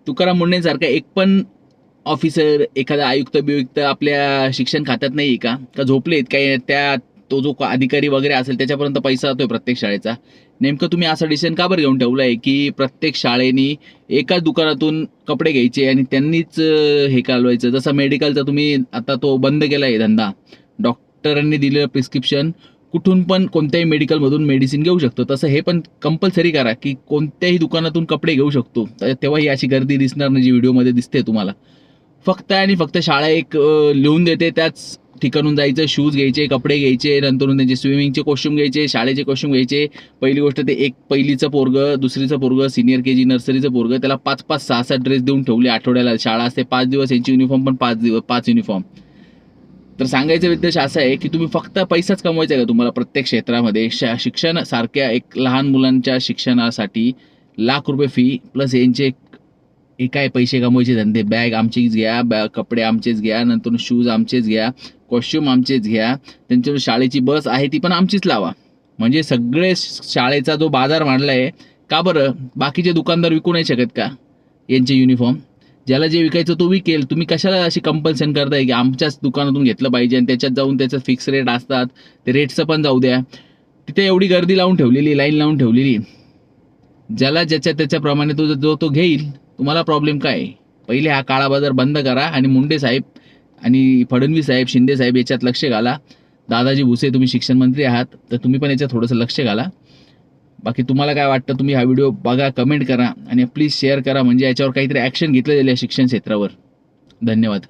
तुकाराम मुंडेंसारखा एक पण ऑफिसर, एखादा आयुक्त बियुक्त आपल्या शिक्षण खात्यात नाही का? का झोपलेत काय? तो जो अधिकारी वगैरे असेल त्याच्यापर्यंत पैसा जातोय प्रत्येक शाळेचा. नेमकं तुम्ही असं डिसिजन का बरं घेऊन ठेवलंय, की प्रत्येक शाळेनी एकाच दुकानातून कपडे घ्यायचे आणि त्यांनीच हे कालवायचं. जसं मेडिकलचा तुम्ही आता तो बंद केलाय धंदा. डॉक्टरांनी दिलेलं प्रिस्क्रिप्शन कुठून पण कोणत्याही मेडिकलमधून मेडिसिन घेऊ शकतो. तसं हे पण कंपल्सरी करा, की कोणत्याही दुकानातून कपडे घेऊ शकतो. तेव्हा ही अशी गर्दी दिसणार नाही जी व्हिडिओमध्ये दिसते तुम्हाला. फक्त आणि फक्त शाळा एक लिहून देते, त्याच ठिकाणून जायचं, शूज घ्यायचे, कपडे घ्यायचे, नंतरून त्यांचे स्विमिंगचे कॉस्ट्यूम घ्यायचे, शाळेचे कॉस्ट्यूम घ्यायचे. पहिली गोष्ट ते एक पहिलीचं पोरगं, दुसरीचं पोरगं, सिनियर केजी नर्सरीचं पोरगं, त्याला 5-5, 6-6 ड्रेस देऊन ठेवले. आठवड्याला शाळा असते 5 दिवस, यांची युनिफॉर्म पण 5 युनिफॉर्म. तर सांगायचा उद्देश असा आहे, की तुम्ही फक्त पैसाच कमवायचा आहे का तुम्हाला प्रत्येक क्षेत्रामध्ये? शिक्षण सारख्या एक लहान मुलांच्या शिक्षणासाठी ₹1,00,000 फी प्लस यांचे हे काय पैसे कमवायचे धंदे. बॅग आमचीच घ्या, कपडे आमचेच घ्या, नंतर शूज आमचेच घ्या, कॉस्ट्यूम आमचेच घ्या, त्यांच्यावर शाळेची बस आहे ती पण आमचीच लावा. म्हणजे सगळे शाळेचा जो बाजार मांडला आहे, का बरं बाकीचे दुकानदार विकू नाही शकत का यांचे युनिफॉर्म? ज्याला जे विकायचं तो विकेल. तुम्ही कशाला अशी कंपल्सन करताय की आमच्याच दुकानातून घेतलं पाहिजे आणि त्याच्यात जाऊन त्याचं फिक्स रेट असतात, ते रेटचं पण जाऊ द्या. तिथे एवढी गर्दी लावून ठेवलेली, लाईन लावून ठेवलेली. ज्याला ज्याच्या त्याच्याप्रमाणे तो घेईल. तुम्हाला प्रॉब्लेम काय आहे? पहिले हा काळा बाजार बंद करा आणि मुंडे साहेब आणि फडणवीस साहेब, शिंदे साहेब याच्यात लक्ष घाला. दादाजी भुसे तुम्ही शिक्षण मंत्री आहात, तर तुम्ही पण याच्यात थोडंसं लक्ष घाला. बाकी तुम्हाला काय वाटतं तुम्ही हा व्हिडिओ बघा, कमेंट करा आणि प्लीज शेअर करा, म्हणजे याच्यावर काहीतरी ॲक्शन घेतलं जाईल या शिक्षण क्षेत्रावर. धन्यवाद.